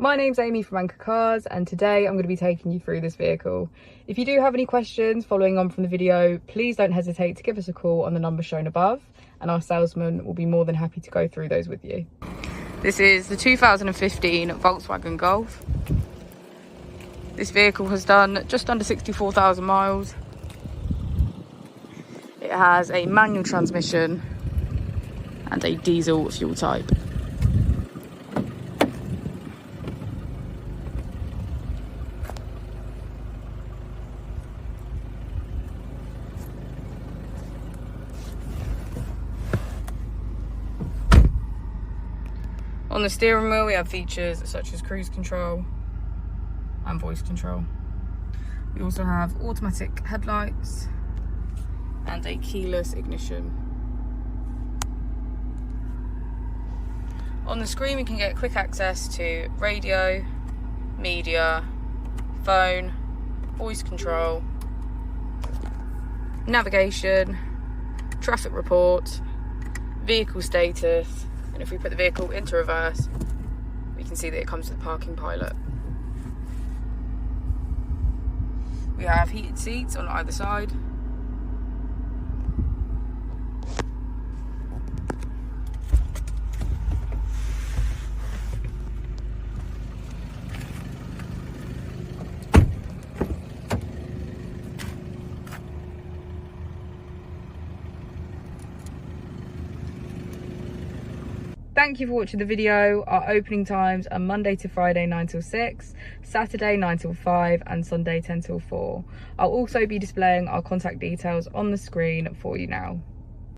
My name's Amy from Anchor Cars, and today I'm going to be taking you through this vehicle. If you do have any questions following on from the video, please don't hesitate to give us a call on the number shown above, and our salesman will be more than happy to go through those with you. This is the 2015 Volkswagen Golf. This vehicle has done just under 64,000 miles. It has a manual transmission and a diesel fuel type. On the steering wheel we have features such as cruise control and voice control. We also have automatic headlights and a keyless ignition. On the screen we can get quick access to radio, media, phone, voice control, navigation, traffic report, vehicle status, and if we put the vehicle into reverse, we can see that it comes with the parking pilot. We have heated seats on either side. Thank you for watching the video. Our opening times are Monday to Friday 9 till 6, Saturday 9 till 5 and Sunday 10 till 4. I'll also be displaying our contact details on the screen for you now.